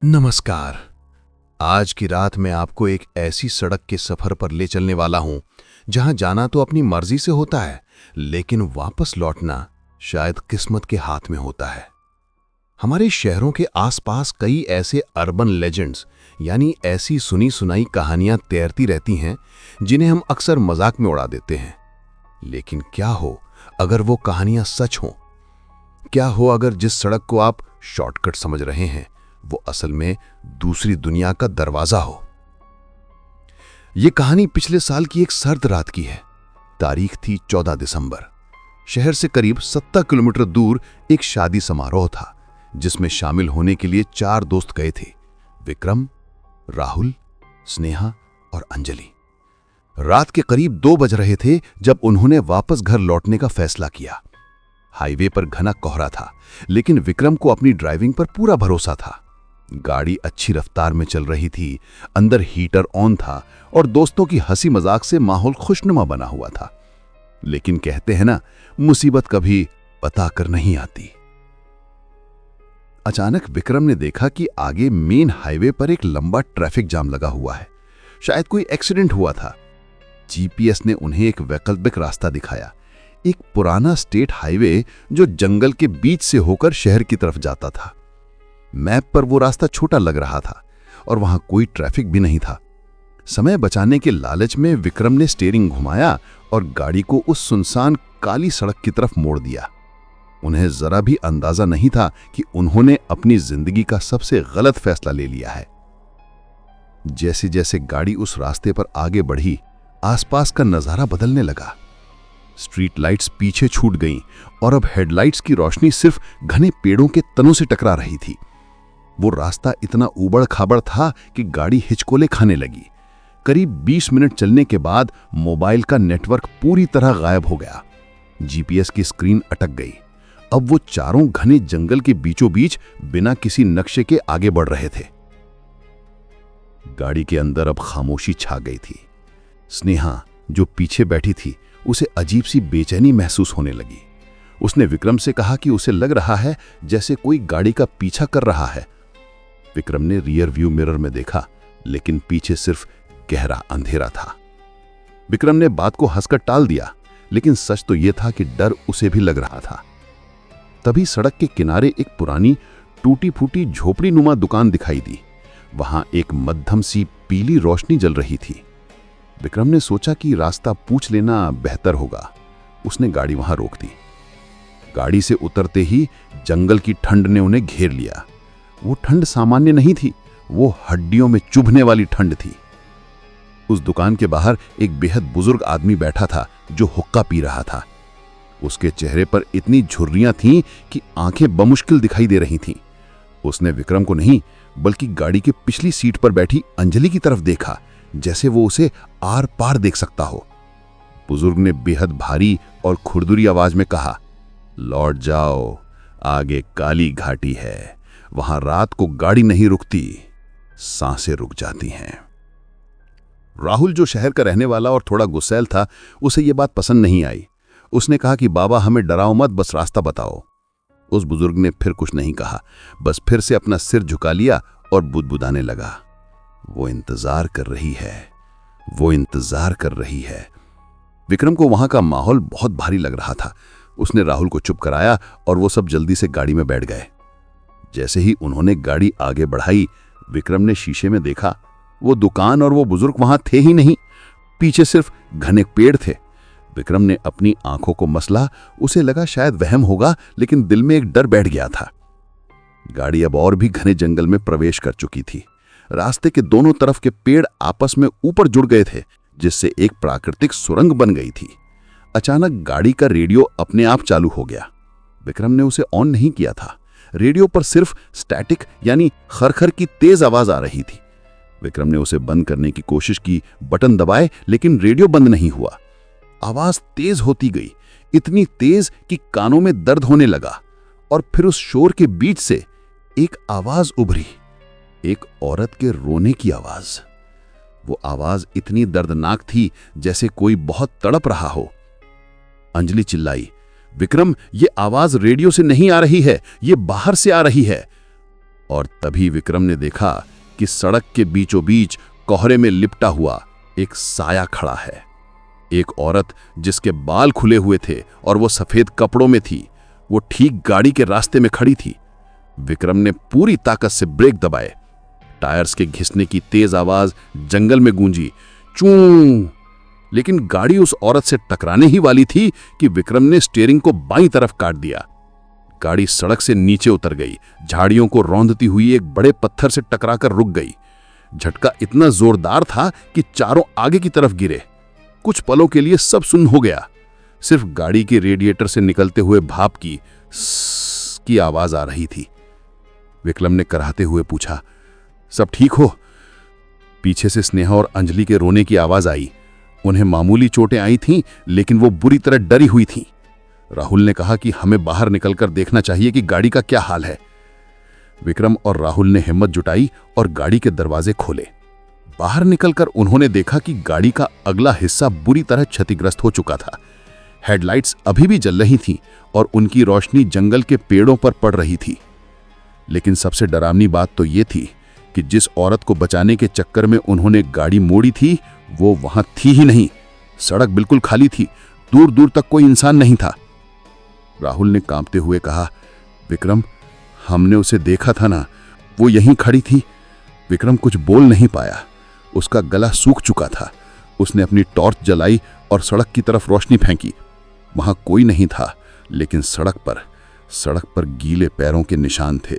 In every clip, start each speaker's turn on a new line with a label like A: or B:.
A: नमस्कार। आज की रात मैं आपको एक ऐसी सड़क के सफर पर ले चलने वाला हूं जहां जाना तो अपनी मर्जी से होता है, लेकिन वापस लौटना शायद किस्मत के हाथ में होता है। हमारे शहरों के आसपास कई ऐसे अर्बन लेजेंड्स यानी ऐसी सुनी सुनाई कहानियां तैरती रहती हैं जिन्हें हम अक्सर मजाक में उड़ा देते हैं। लेकिन क्या हो अगर वो कहानियां सच हों? क्या हो अगर जिस सड़क को आप शॉर्टकट समझ रहे हैं वो असल में दूसरी दुनिया का दरवाजा हो? यह कहानी पिछले साल की एक सर्द रात की है। तारीख थी 14 दिसंबर। शहर से करीब 70 किलोमीटर दूर एक शादी समारोह था जिसमें शामिल होने के लिए 4 दोस्त गए थे, विक्रम, राहुल, स्नेहा और अंजलि। रात के करीब 2 बज रहे थे जब उन्होंने वापस घर लौटने का फैसला किया। हाईवे पर घना कोहरा था, लेकिन विक्रम को अपनी ड्राइविंग पर पूरा भरोसा था। गाड़ी अच्छी रफ्तार में चल रही थी, अंदर हीटर ऑन था और दोस्तों की हंसी मजाक से माहौल खुशनुमा बना हुआ था। लेकिन कहते हैं ना, मुसीबत कभी बता कर नहीं आती। अचानक विक्रम ने देखा कि आगे मेन हाईवे पर एक लंबा ट्रैफिक जाम लगा हुआ है। शायद कोई एक्सीडेंट हुआ था। जीपीएस ने उन्हें एक वैकल्पिक रास्ता दिखाया, एक पुराना स्टेट हाईवे जो जंगल के बीच से होकर शहर की तरफ जाता था। मैप पर वो रास्ता छोटा लग रहा था और वहां कोई ट्रैफिक भी नहीं था। समय बचाने के लालच में विक्रम ने स्टीयरिंग घुमाया और गाड़ी को उस सुनसान काली सड़क की तरफ मोड़ दिया। उन्हें जरा भी अंदाजा नहीं था कि उन्होंने अपनी जिंदगी का सबसे गलत फैसला ले लिया है। जैसे जैसे गाड़ी उस रास्ते पर आगे बढ़ी, आसपास का नजारा बदलने लगा। स्ट्रीट लाइट्स पीछे छूट गईं और अब हेडलाइट्स की रोशनी सिर्फ घने पेड़ों के तनों से टकरा रही थी। वो रास्ता इतना ऊबड़ खाबड़ था कि गाड़ी हिचकोले खाने लगी। करीब 20 मिनट चलने के बाद मोबाइल का नेटवर्क पूरी तरह गायब हो गया। जीपीएस की स्क्रीन अटक गई। अब वो चारों घने जंगल के बीचों बीच बिना किसी नक्शे के आगे बढ़ रहे थे। गाड़ी के अंदर अब खामोशी छा गई थी। स्नेहा जो पीछे बैठी थी, उसे अजीब सी बेचैनी महसूस होने लगी। उसने विक्रम से कहा कि उसे लग रहा है जैसे कोई गाड़ी का पीछा कर रहा है। विक्रम ने रियर व्यू मिरर में देखा, लेकिन पीछे सिर्फ गहरा अंधेरा था। विक्रम ने बात को हंसकर टाल दिया, लेकिन सच तो यह था कि डर उसे भी लग रहा था। तभी सड़क के किनारे एक पुरानी टूटी फूटी झोपड़ी नुमा दुकान दिखाई दी। वहां एक मध्यम सी पीली रोशनी जल रही थी। विक्रम ने सोचा कि रास्ता पूछ लेना बेहतर होगा। उसने गाड़ी वहां रोक दी। गाड़ी से उतरते ही जंगल की ठंड ने उन्हें घेर लिया। वो ठंड सामान्य नहीं थी, वो हड्डियों में चुभने वाली ठंड थी। उस दुकान के बाहर एक बेहद बुजुर्ग आदमी बैठा था जो हुक्का पी रहा था। उसके चेहरे पर इतनी झुर्रियां थीं कि आंखें बमुश्किल दिखाई दे रही थीं। उसने विक्रम को नहीं, बल्कि गाड़ी की पिछली सीट पर बैठी अंजलि की तरफ देखा, जैसे वो उसे आर पार देख सकता हो। बुजुर्ग ने बेहद भारी और खुरदुरी आवाज में कहा, लौट जाओ, आगे काली घाटी है, वहां रात को गाड़ी नहीं रुकती, सांसें रुक जाती हैं। राहुल जो शहर का रहने वाला और थोड़ा गुस्सैल था, उसे यह बात पसंद नहीं आई। उसने कहा कि बाबा हमें डराओ मत, बस रास्ता बताओ। उस बुजुर्ग ने फिर कुछ नहीं कहा, बस फिर से अपना सिर झुका लिया और बुदबुदाने लगा, वो इंतजार कर रही है, वो इंतजार कर रही है। विक्रम को वहां का माहौल बहुत भारी लग रहा था। उसने राहुल को चुप कराया और वो सब जल्दी से गाड़ी में बैठ गए। जैसे ही उन्होंने गाड़ी आगे बढ़ाई, विक्रम ने शीशे में देखा, वो दुकान और वो बुजुर्ग वहां थे ही नहीं। पीछे सिर्फ घने पेड़ थे। विक्रम ने अपनी आंखों को मसला। उसे लगा शायद वहम होगा, लेकिन दिल में एक डर बैठ गया था। गाड़ी अब और भी घने जंगल में प्रवेश कर चुकी थी। रास्ते के दोनों तरफ के पेड़ आपस में ऊपर जुड़ गए थे, जिससे एक प्राकृतिक सुरंग बन गई थी। अचानक गाड़ी का रेडियो अपने आप चालू हो गया। विक्रम ने उसे ऑन नहीं किया था। रेडियो पर सिर्फ स्टैटिक यानी खरखर की तेज आवाज आ रही थी। विक्रम ने उसे बंद करने की कोशिश की, बटन दबाए, लेकिन रेडियो बंद नहीं हुआ। आवाज तेज होती गई, इतनी तेज कि कानों में दर्द होने लगा। और फिर उस शोर के बीच से एक आवाज उभरी, एक औरत के रोने की आवाज। वो आवाज इतनी दर्दनाक थी जैसे कोई बहुत तड़प रहा हो। अंजलि चिल्लाई, विक्रम, ये आवाज रेडियो से नहीं आ रही है, ये बाहर से आ रही है। और तभी विक्रम ने देखा कि सड़क के बीचों बीच कोहरे में लिपटा हुआ एक साया खड़ा है। एक औरत जिसके बाल खुले हुए थे और वो सफेद कपड़ों में थी, वो ठीक गाड़ी के रास्ते में खड़ी थी। विक्रम ने पूरी ताकत से ब्रेक दबाए। टायर्स के घिसने की तेज आवाज जंगल में गूंजी, चूं। लेकिन गाड़ी उस औरत से टकराने ही वाली थी कि विक्रम ने स्टीयरिंग को बाईं तरफ काट दिया। गाड़ी सड़क से नीचे उतर गई, झाड़ियों को रौंदती हुई एक बड़े पत्थर से टकराकर रुक गई। झटका इतना जोरदार था कि चारों आगे की तरफ गिरे। कुछ पलों के लिए सब सुन्न हो गया। सिर्फ गाड़ी के रेडिएटर से निकलते हुए भाप की स्स की आवाज आ रही थी। विक्रम ने कराहते हुए पूछा, सब ठीक हो? पीछे से स्नेहा और अंजलि के रोने की आवाज आई। उन्हें मामूली चोटें आई थीं, लेकिन वो बुरी तरह डरी हुई थीं। राहुल ने कहा कि हमें बाहर निकलकर देखना चाहिए कि गाड़ी का क्या हाल है। विक्रम और राहुल ने हिम्मत जुटाई और गाड़ी के दरवाजे खोले। बाहर निकलकर उन्होंने देखा कि गाड़ी का अगला हिस्सा बुरी तरह क्षतिग्रस्त हो चुका था। हेडलाइट्स अभी भी जल रही थीं और उनकी रोशनी जंगल के पेड़ों पर पड़ रही थी। लेकिन सबसे डरावनी बात तो ये थी कि जिस औरत को बचाने के चक्कर में उन्होंने गाड़ी मोड़ी थी, वो वहां थी ही नहीं। सड़क बिल्कुल खाली थी, दूर दूर तक कोई इंसान नहीं था। राहुल ने कांपते हुए कहा, विक्रम, हमने उसे देखा था ना, वो यहीं खड़ी थी। विक्रम कुछ बोल नहीं पाया, उसका गला सूख चुका था। उसने अपनी टॉर्च जलाई और सड़क की तरफ रोशनी फेंकी। वहां कोई नहीं था, लेकिन सड़क पर गीले पैरों के निशान थे।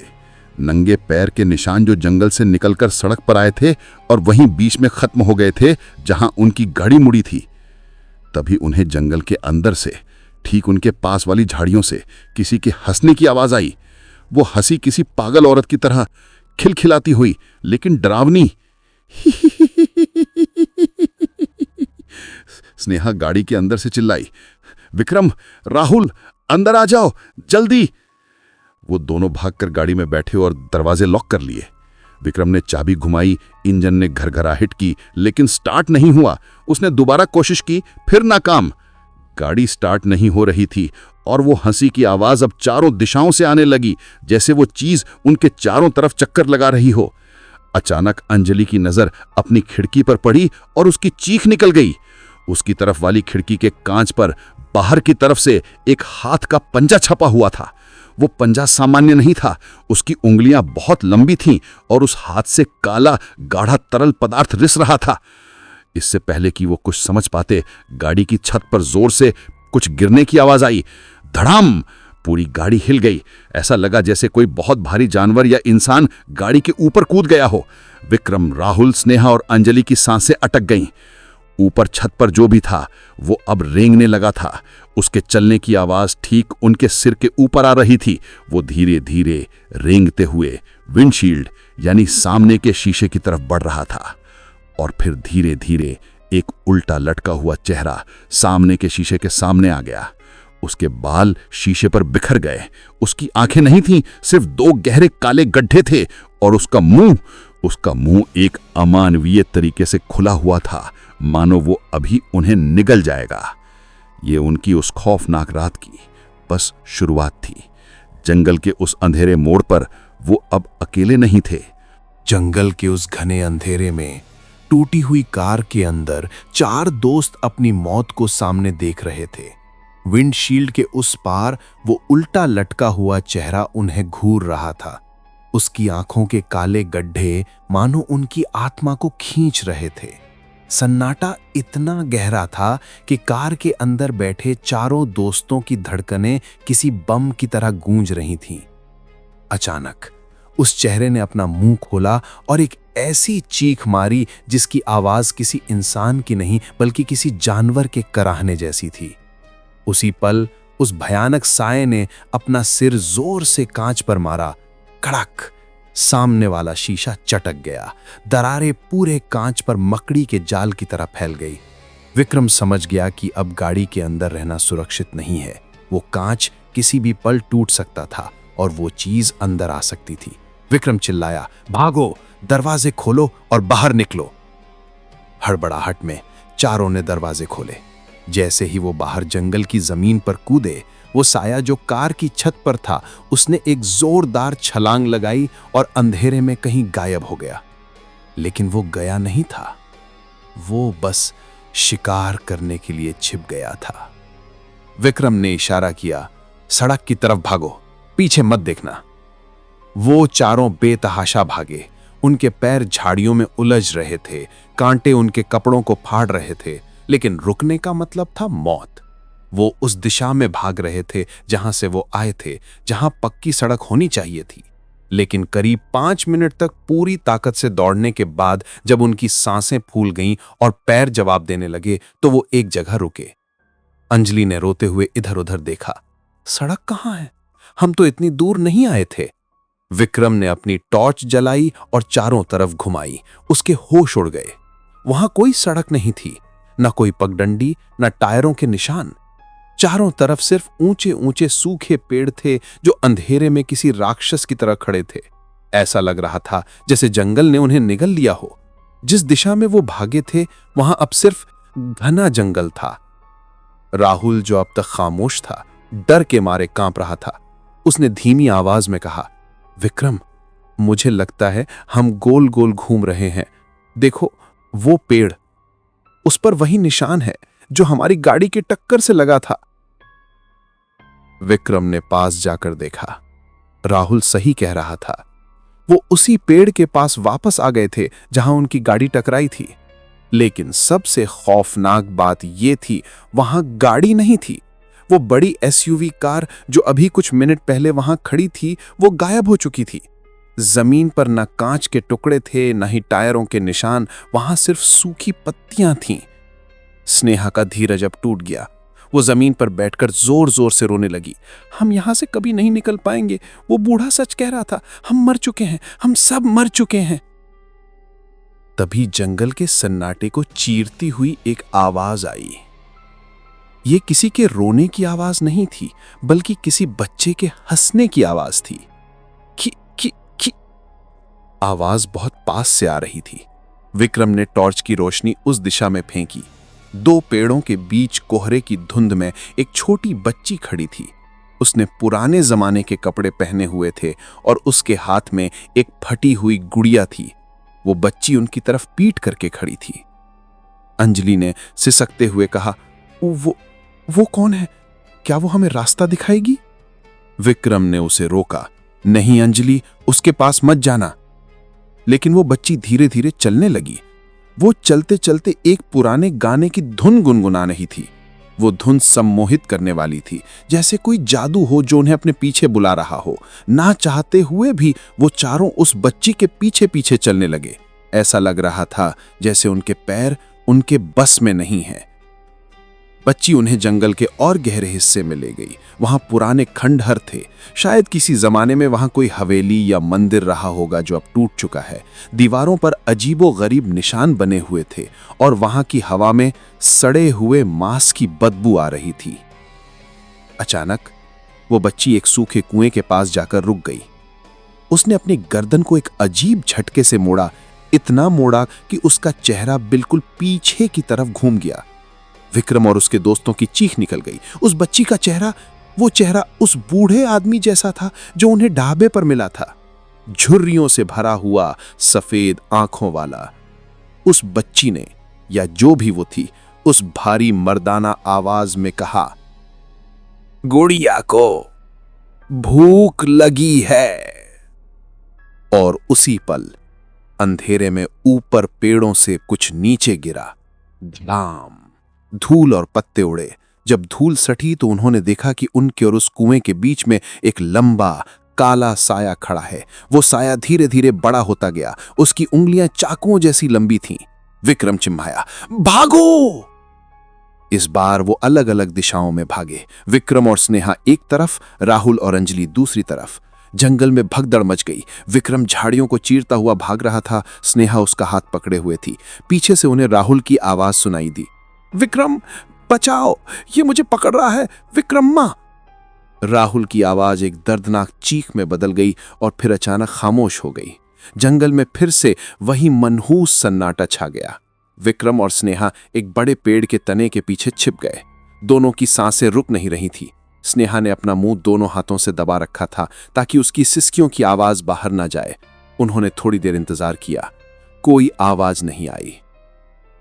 A: नंगे पैर के निशान जो जंगल से निकलकर सड़क पर आए थे और वहीं बीच में खत्म हो गए थे जहां उनकी गाड़ी मुड़ी थी। तभी उन्हें जंगल के अंदर से, ठीक उनके पास वाली झाड़ियों से, किसी के हंसने की आवाज आई। वो हंसी किसी पागल औरत की तरह, खिलखिलाती हुई लेकिन डरावनी। स्नेहा गाड़ी के अंदर से चिल्लाई, विक्रम, राहुल, अंदर आ जाओ जल्दी। वो दोनों भागकर गाड़ी में बैठे और दरवाजे लॉक कर लिए। विक्रम ने चाबी घुमाई, इंजन ने घरघराहट की, लेकिन स्टार्ट नहीं हुआ। उसने दोबारा कोशिश की, फिर नाकाम। गाड़ी स्टार्ट नहीं हो रही थी और वो हंसी की आवाज अब चारों दिशाओं से आने लगी, जैसे वो चीज उनके चारों तरफ चक्कर लगा रही हो। अचानक अंजलि की नजर अपनी खिड़की पर पड़ी और उसकी चीख निकल गई। उसकी तरफ वाली खिड़की के कांच पर बाहर की तरफ से एक हाथ का पंजा छपा हुआ था। वो पंजा सामान्य नहीं था, उसकी उंगलियां बहुत लंबी थीं और उस हाथ से काला गाढ़ा तरल पदार्थ रिस रहा था। इससे पहले कि वो कुछ समझ पाते, गाड़ी की छत पर जोर से कुछ गिरने की आवाज आई। धड़ाम! पूरी गाड़ी हिल गई। ऐसा लगा जैसे कोई बहुत भारी जानवर या इंसान गाड़ी के ऊपर कूद गया हो। विक्रम, राहुल, स्नेहा और अंजलि की सांसें अटक गईं। ऊपर छत पर जो भी था वो अब रेंगने लगा था। उसके चलने की आवाज ठीक उनके सिर के ऊपर आ रही थी। वो धीरे धीरे रेंगते हुए विंडशील्ड यानी सामने के शीशे की तरफ बढ़ रहा था और फिर धीरे धीरे एक उल्टा लटका हुआ चेहरा सामने के शीशे के सामने आ गया। उसके बाल शीशे पर बिखर गए। उसकी आंखें नहीं थीं, सिर्फ दो गहरे काले गड्ढे थे और उसका मुंह एक अमानवीय तरीके से खुला हुआ था, मानो वो अभी उन्हें निगल जाएगा। ये उनकी उस खौफनाक रात की बस शुरुआत थी। जंगल के उस अंधेरे मोड़ पर वो अब अकेले नहीं थे।
B: जंगल के उस घने अंधेरे में टूटी हुई कार के अंदर चार दोस्त अपनी मौत को सामने देख रहे थे। विंडशील्ड के उस पार वो उल्टा लटका हुआ चेहरा उन्हें घूर रहा था। उसकी आंखों के काले गड्ढे मानो उनकी आत्मा को खींच रहे थे। सन्नाटा इतना गहरा था कि कार के अंदर बैठे चारों दोस्तों की धड़कनें किसी बम की तरह गूंज रही थीं। अचानक उस चेहरे ने अपना मुंह खोला और एक ऐसी चीख मारी जिसकी आवाज किसी इंसान की नहीं बल्कि किसी जानवर के कराहने जैसी थी। उसी पल उस भयानक साये ने अपना सिर जोर से कांच पर मारा। कड़क! सामने वाला शीशा चटक गया। दरारें पूरे कांच पर मकड़ी के जाल की तरह फैल गई। विक्रम समझ गया कि अब गाड़ी के अंदर रहना सुरक्षित नहीं है। वो कांच किसी भी पल टूट सकता था और वो चीज अंदर आ सकती थी। विक्रम चिल्लाया, भागो, दरवाजे खोलो और बाहर निकलो। हड़बड़ाहट में चारों ने दरवाजे खोले। जैसे ही वो बाहर जंगल की जमीन पर कूदे, वो साया जो कार की छत पर था, उसने एक जोरदार छलांग लगाई और अंधेरे में कहीं गायब हो गया। लेकिन वो गया नहीं था, वो बस शिकार करने के लिए छिप गया था। विक्रम ने इशारा किया, सड़क की तरफ भागो, पीछे मत देखना। वो चारों बेतहाशा भागे। उनके पैर झाड़ियों में उलझ रहे थे, कांटे उनके कपड़ों को फाड़ रहे थे, लेकिन रुकने का मतलब था मौत। वो उस दिशा में भाग रहे थे जहां से वो आए थे, जहां पक्की सड़क होनी चाहिए थी। लेकिन करीब 5 मिनट तक पूरी ताकत से दौड़ने के बाद जब उनकी सांसें फूल गईं और पैर जवाब देने लगे, तो वो एक जगह रुके। अंजलि ने रोते हुए इधर उधर देखा, सड़क कहाँ है? हम तो इतनी दूर नहीं आए थे। विक्रम ने अपनी टॉर्च जलाई और चारों तरफ घुमाई। उसके होश उड़ गए। वहां कोई सड़क नहीं थी, न कोई पगडंडी, न टायरों के निशान। चारों तरफ सिर्फ ऊंचे ऊंचे सूखे पेड़ थे जो अंधेरे में किसी राक्षस की तरह खड़े थे। ऐसा लग रहा था जैसे जंगल ने उन्हें निगल लिया हो। जिस दिशा में वो भागे थे वहां अब सिर्फ घना जंगल था। राहुल, जो अब तक खामोश था, डर के मारे कांप रहा था। उसने धीमी आवाज में कहा, विक्रम, मुझे लगता है हम गोल गोल घूम रहे हैं। देखो, वो पेड़, उस पर वही निशान है जो हमारी गाड़ी की टक्कर से लगा था। विक्रम ने पास जाकर देखा। राहुल सही कह रहा था। वो उसी पेड़ के पास वापस आ गए थे जहां उनकी गाड़ी टकराई थी। लेकिन सबसे खौफनाक बात यह थी, वहां गाड़ी नहीं थी। वो बड़ी एसयूवी कार जो अभी कुछ मिनट पहले वहां खड़ी थी, वो गायब हो चुकी थी। जमीन पर न कांच के टुकड़े थे, न ही टायरों के निशान। वहां सिर्फ सूखी पत्तियां थीं। स्नेहा का धीरज अब टूट गया। वो जमीन पर बैठकर जोर जोर से रोने लगी। हम यहां से कभी नहीं निकल पाएंगे। वो बूढ़ा सच कह रहा था, हम मर चुके हैं, हम सब मर चुके हैं। तभी जंगल के सन्नाटे को चीरती हुई एक आवाज आई। ये किसी के रोने की आवाज नहीं थी, बल्कि किसी बच्चे के हंसने की आवाज थी। की की की आवाज बहुत पास से आ रही थी। विक्रम ने टॉर्च की रोशनी उस दिशा में फेंकी। 2 पेड़ों के बीच कोहरे की धुंध में एक छोटी बच्ची खड़ी थी। उसने पुराने जमाने के कपड़े पहने हुए थे और उसके हाथ में एक फटी हुई गुड़िया थी। वो बच्ची उनकी तरफ पीट करके खड़ी थी। अंजलि ने सिसकते हुए कहा, वो कौन है? क्या वो हमें रास्ता दिखाएगी? विक्रम ने उसे रोका। नहीं अंजलि, उसके पास मत जाना। लेकिन वो बच्ची धीरे धीरे चलने लगी। वो चलते चलते एक पुराने गाने की धुन गुनगुना रही थी। वो धुन सम्मोहित करने वाली थी, जैसे कोई जादू हो जो उन्हें अपने पीछे बुला रहा हो। ना चाहते हुए भी वो चारों उस बच्ची के पीछे पीछे चलने लगे। ऐसा लग रहा था जैसे उनके पैर उनके बस में नहीं हैं। बच्ची उन्हें जंगल के और गहरे हिस्से में ले गई। वहां पुराने खंडहर थे। शायद किसी जमाने में वहां कोई हवेली या मंदिर रहा होगा जो अब टूट चुका है। दीवारों पर अजीबोगरीब निशान बने हुए थे और वहां की हवा में सड़े हुए मांस की बदबू आ रही थी। अचानक वो बच्ची एक सूखे कुएं के पास जाकर रुक गई। उसने अपनी गर्दन को एक अजीब झटके से मोड़ा, इतना मोड़ा कि उसका चेहरा बिल्कुल पीछे की तरफ घूम गया। विक्रम और उसके दोस्तों की चीख निकल गई। उस बच्ची का चेहरा, वो चेहरा उस बूढ़े आदमी जैसा था जो उन्हें ढाबे पर मिला था। झुर्रियों से भरा हुआ, सफेद आंखों वाला। उस बच्ची ने, या जो भी वो थी, उस भारी मर्दाना आवाज में कहा, गुड़िया को भूख लगी है। और उसी पल अंधेरे में ऊपर पेड़ों से कुछ नीचे गिरा। धड़ाम, धूल और पत्ते उड़े। जब धूल सटी तो उन्होंने देखा कि उनके और उस कुएं के बीच में एक लंबा काला साया खड़ा है। वो साया धीरे धीरे बड़ा होता गया। उसकी उंगलियां चाकुओं जैसी लंबी थीं। विक्रम चिल्लाया, भागो! इस बार वो अलग अलग दिशाओं में भागे। विक्रम और स्नेहा एक तरफ, राहुल और अंजलि दूसरी तरफ। जंगल में भगदड़ मच गई। विक्रम झाड़ियों को चीरता हुआ भाग रहा था। स्नेहा उसका हाथ पकड़े हुए थी। पीछे से उन्हें राहुल की आवाज सुनाई दी, विक्रम बचाओ, ये मुझे पकड़ रहा है, विक्रम्मा। राहुल की आवाज एक दर्दनाक चीख में बदल गई और फिर अचानक खामोश हो गई। जंगल में फिर से वही मनहूस सन्नाटा छा गया। विक्रम और स्नेहा एक बड़े पेड़ के तने के पीछे छिप गए। दोनों की सांसें रुक नहीं रही थी। स्नेहा ने अपना मुंह दोनों हाथों से दबा रखा था ताकि उसकी सिसकियों की आवाज बाहर ना जाए। उन्होंने थोड़ी देर इंतजार किया, कोई आवाज नहीं आई।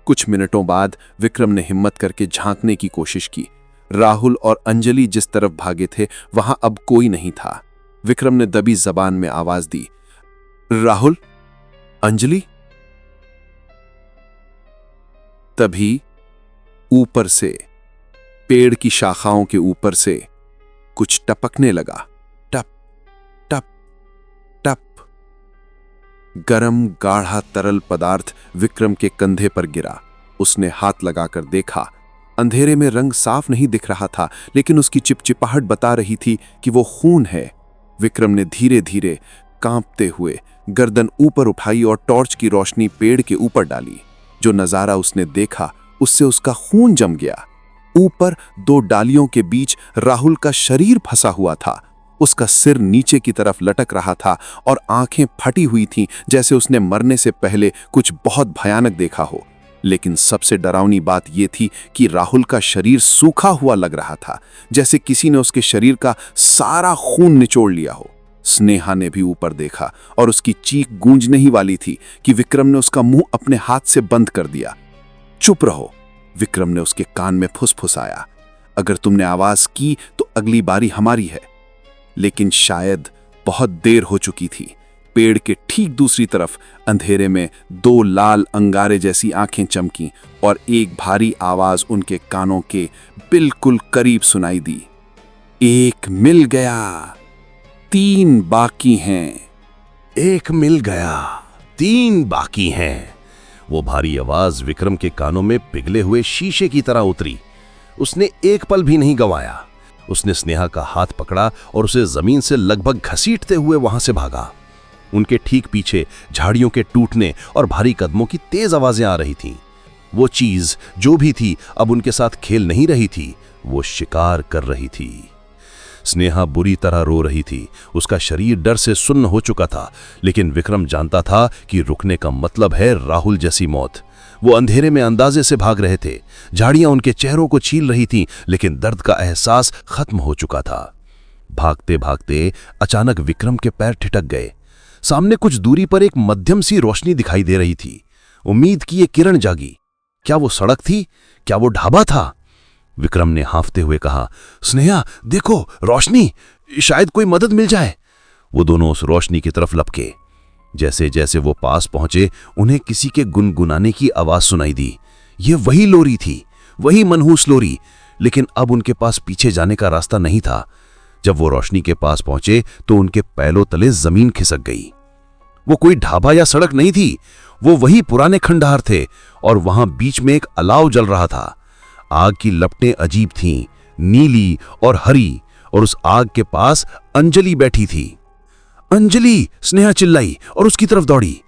B: कुछ मिनटों बाद विक्रम ने हिम्मत करके झांकने की कोशिश की। राहुल और अंजलि जिस तरफ भागे थे वहां अब कोई नहीं था। विक्रम ने दबी जबान में आवाज दी, राहुल, अंजलि। तभी ऊपर से, पेड़ की शाखाओं के ऊपर से कुछ टपकने लगा। टप टप टप। गरम गाढ़ा तरल पदार्थ विक्रम के कंधे पर गिरा। उसने हाथ लगाकर देखा। अंधेरे में रंग साफ नहीं दिख रहा था, लेकिन उसकी चिपचिपाहट बता रही थी कि वो खून है। विक्रम ने धीरे धीरे कांपते हुए गर्दन ऊपर उठाई और टॉर्च की रोशनी पेड़ के ऊपर डाली। जो नजारा उसने देखा उससे उसका खून जम गया। ऊपर दो डालियों के बीच राहुल का शरीर फंसा हुआ था। उसका सिर नीचे की तरफ लटक रहा था और आंखें फटी हुई थीं, जैसे उसने मरने से पहले कुछ बहुत भयानक देखा हो। लेकिन सबसे डरावनी बात यह थी कि राहुल का शरीर सूखा हुआ लग रहा था, जैसे किसी ने उसके शरीर का सारा खून निचोड़ लिया हो। स्नेहा ने भी ऊपर देखा और उसकी चीख गूंजने ही वाली थी कि विक्रम ने उसका मुंह अपने हाथ से बंद कर दिया। चुप रहो, विक्रम ने उसके कान में फुसफुसाया। अगर तुमने आवाज की तो अगली बारी हमारी है। लेकिन शायद बहुत देर हो चुकी थी। पेड़ के ठीक दूसरी तरफ अंधेरे में दो लाल अंगारे जैसी आंखें चमकीं और एक भारी आवाज उनके कानों के बिल्कुल करीब सुनाई दी। एक मिल गया, 3 बाकी हैं।
C: एक मिल गया, 3 बाकी हैं। वो भारी आवाज विक्रम के कानों में पिघले हुए शीशे की तरह उतरी। उसने एक पल भी नहीं गंवाया। उसने स्नेहा का हाथ पकड़ा और उसे जमीन से लगभग घसीटते हुए वहां से भागा। उनके ठीक पीछे झाड़ियों के टूटने और भारी कदमों की तेज आवाजें आ रही थीं। वो चीज जो भी थी अब उनके साथ खेल नहीं रही थी, वो शिकार कर रही थी। स्नेहा बुरी तरह रो रही थी। उसका शरीर डर से सुन्न हो चुका था, लेकिन विक्रम जानता था कि रुकने का मतलब है राहुल जैसी मौत। वो अंधेरे में अंदाजे से भाग रहे थे। झाड़ियां उनके चेहरों को छील रही थीं, लेकिन दर्द का एहसास खत्म हो चुका था। भागते भागते अचानक विक्रम के पैर ठिठक गए। सामने कुछ दूरी पर एक मध्यम सी रोशनी दिखाई दे रही थी। उम्मीद की ये किरण जागी। क्या वो सड़क थी? क्या वो ढाबा था? विक्रम ने हांफते हुए कहा, स्नेहा देखो, रोशनी, शायद कोई मदद मिल जाए। वो दोनों उस रोशनी की तरफ लपके। जैसे जैसे वो पास पहुंचे उन्हें किसी के गुनगुनाने की आवाज सुनाई दी। ये वही लोरी थी, वही मनहूस लोरी, लेकिन अब उनके पास पीछे जाने का रास्ता नहीं था। जब वो रोशनी के पास पहुंचे तो उनके पैरों तले जमीन खिसक गई। वो कोई ढाबा या सड़क नहीं थी, वो वही पुराने खंडहर थे और वहां बीच में एक अलाव जल रहा था। आग की लपटें अजीब थीं, नीली और हरी, और उस आग के पास अंजलि बैठी थी। अंजलि! स्नेहा चिल्लाई और उसकी तरफ दौड़ी।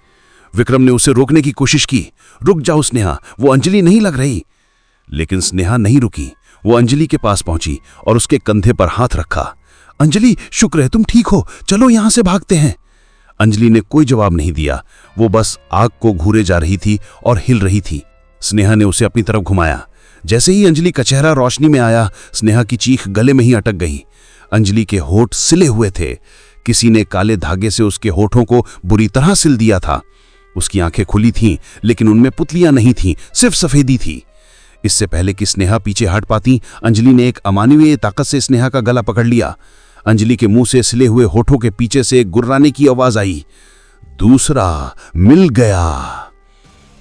C: विक्रम ने उसे रोकने की कोशिश की। रुक जाओ स्नेहा, वो अंजलि नहीं लग रही। लेकिन स्नेहा नहीं रुकी। वो अंजलि के पास पहुंची और उसके कंधे पर हाथ रखा। अंजलि, शुक्र है तुम ठीक हो, चलो यहां से भागते हैं। अंजलि ने कोई जवाब नहीं दिया। वो बस आग को घूरे जा रही थी और हिल रही थी। स्नेहा ने उसे अपनी तरफ घुमाया। जैसे ही अंजलि का चेहरा रोशनी में आया, स्नेहा की चीख गले में ही अटक गई। अंजलि के होठ सिले हुए थे। किसी ने काले धागे से उसके होठों को बुरी तरह सिल दिया था। उसकी आंखें खुली थीं, लेकिन उनमें पुतलियां नहीं थीं, सिर्फ सफेदी थी। इससे पहले कि स्नेहा पीछे हट पाती, अंजलि ने एक अमानवीय ताकत से स्नेहा का गला पकड़ लिया। अंजलि के मुंह से सिले हुए होठों के पीछे से एक गुर्राने की आवाज आई, दूसरा मिल गया।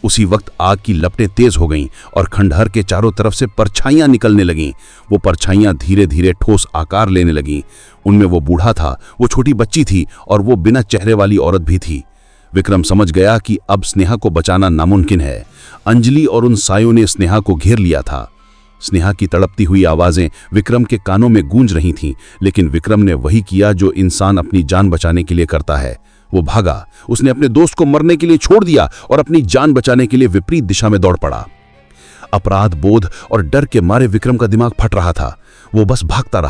C: उसी वक्त आग की लपटें तेज हो गईं और खंडहर के चारों तरफ से परछाइयां निकलने लगीं। वो परछाइयां धीरे धीरे ठोस आकार लेने लगीं। उनमें वो बूढ़ा था, वो छोटी बच्ची थी और वो बिना चेहरे वाली औरत भी थी। विक्रम समझ गया कि अब स्नेहा को बचाना नामुमकिन है। अंजलि और उन सायों ने स्नेहा को घेर लिया था। स्नेहा की तड़पती हुई आवाजें विक्रम के कानों में गूंज रही थीं, लेकिन विक्रम ने वही किया जो इंसान अपनी जान बचाने के लिए करता है। वो भागा। उसने अपने दोस्त को मरने के लिए छोड़ दिया और अपनी जान बचाने के लिए विपरीत दिशा में दौड़ पड़ा। अपराध बोध और डर के मारे विक्रम का दिमाग फट रहा था। वो बस भागता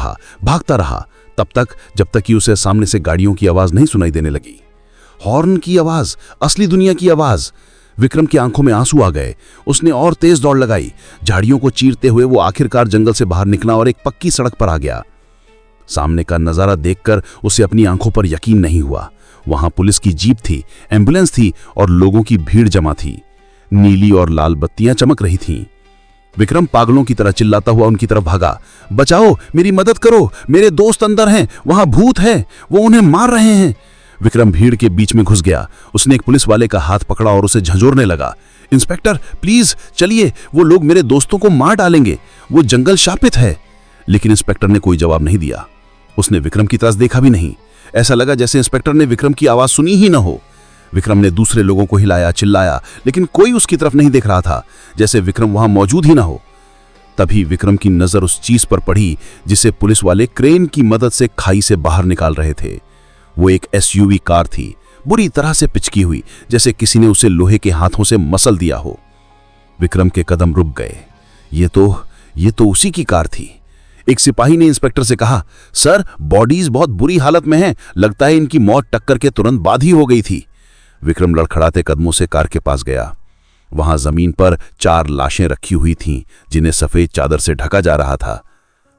C: रहा तब तक जब तक कि उसे सामने से गाड़ियों की आवाज नहीं सुनाई देने लगी। हॉर्न की आवाज, असली दुनिया की आवाज। विक्रम की आंखों में आंसू आ गए। उसने और तेज दौड़ लगाई। झाड़ियों को चीरते हुए वो आखिरकार जंगल से बाहर निकला और एक पक्की सड़क पर आ गया।
A: सामने का नजारा देखकर उसे अपनी आंखों पर यकीन नहीं हुआ। वहां पुलिस की जीप थी, एम्बुलेंस थी और लोगों की भीड़ जमा थी। नीली और लाल बत्तियां चमक रही थीं। विक्रम पागलों की तरह चिल्लाता हुआ उनकी तरफ भागा। बचाओ, मेरी मदद करो, मेरे दोस्त अंदर हैं, वहां भूत है, वो उन्हें मार रहे हैं। विक्रम भीड़ के बीच में घुस गया। उसने एक पुलिस वाले का हाथ पकड़ा और उसे झंझोरने लगा। इंस्पेक्टर प्लीज चलिए, वो लोग मेरे दोस्तों को मार डालेंगे, वो जंगल शापित है। लेकिन इंस्पेक्टर ने कोई जवाब नहीं दिया। उसने विक्रम की तरफ देखा भी नहीं। ऐसा लगा जैसे इंस्पेक्टर ने विक्रम की आवाज सुनी ही न हो। विक्रम ने दूसरे लोगों को हिलाया, चिल्लाया, लेकिन कोई उसकी तरफ नहीं देख रहा था, जैसे विक्रम वहां मौजूद ही ना हो। तभी विक्रम की नजर उस चीज पर पड़ी जिसे पुलिस वाले क्रेन की मदद से खाई से बाहर निकाल रहे थे। वो एक एसयूवी कार थी, बुरी तरह से पिचकी हुई, जैसे किसी ने उसे लोहे के हाथों से मसल दिया हो। विक्रम के कदम रुक गए। ये तो उसी की कार थी। एक सिपाही ने इंस्पेक्टर से कहा, सर, बॉडीज बहुत बुरी हालत में हैं, लगता है इनकी मौत टक्कर के तुरंत बाद ही हो गई थी। विक्रम लड़खड़ाते कदमों से कार के पास गया। वहां जमीन पर 4 लाशें रखी हुई थीं, जिन्हें सफेद चादर से ढका जा रहा था।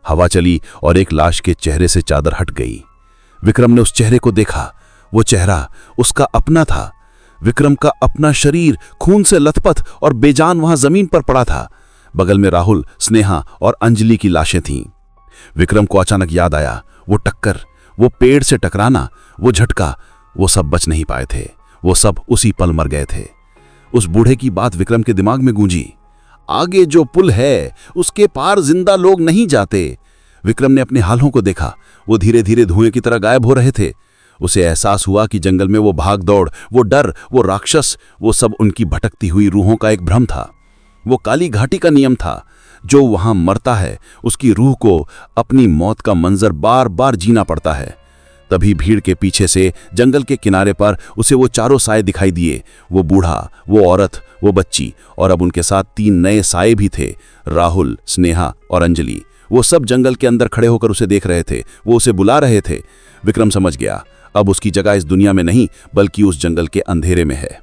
A: हवा चली और एक लाश के चेहरे से चादर हट गई। विक्रम ने उस चेहरे को देखा। वो चेहरा उसका अपना था। विक्रम का अपना शरीर खून से लथपथ और बेजान वहां जमीन पर पड़ा था। बगल में राहुल, स्नेहा और अंजलि की लाशें थीं। विक्रम को अचानक याद आया, वो टक्कर, वो पेड़ से टकराना, वो झटका, वो सब बच नहीं पाए थे। वो सब उसी पल मर गए थे। उस बूढ़े की बात विक्रम के दिमाग में गूंजी। आगे जो पुल है उसके पार जिंदा लोग नहीं जाते। विक्रम ने अपने हालों को देखा। वो धीरे धीरे धुएं की तरह गायब हो रहे थे। उसे एहसास हुआ कि जंगल में वो भाग दौड़, वो डर, वो राक्षस, वो सब उनकी भटकती हुई रूहों का एक भ्रम था। वो काली घाटी का नियम था। जो वहां मरता है उसकी रूह को अपनी मौत का मंजर बार बार जीना पड़ता है। तभी भीड़ के पीछे से जंगल के किनारे पर उसे वो चारों साए दिखाई दिए। वो बूढ़ा, वो औरत, वो बच्ची और अब उनके साथ 3 नए साए भी थे, राहुल, स्नेहा और अंजलि। वो सब जंगल के अंदर खड़े होकर उसे देख रहे थे। वो उसे बुला रहे थे। विक्रम समझ गया, अब उसकी जगह इस दुनिया में नहीं बल्कि उस जंगल के अंधेरे में है।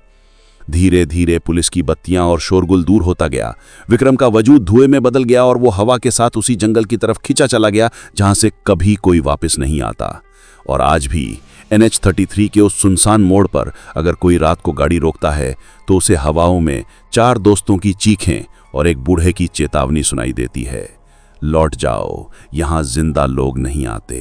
A: धीरे धीरे पुलिस की बत्तियां और शोरगुल दूर होता गया। विक्रम का वजूद धुएं में बदल गया और वो हवा के साथ उसी जंगल की तरफ खिंचा चला गया जहां से कभी कोई वापस नहीं आता। और आज भी NH-33 के उस सुनसान मोड़ पर अगर कोई रात को गाड़ी रोकता है तो उसे हवाओं में 4 दोस्तों की चीखें और एक बूढ़े की चेतावनी सुनाई देती है, लौट जाओ, यहां जिंदा लोग नहीं आते।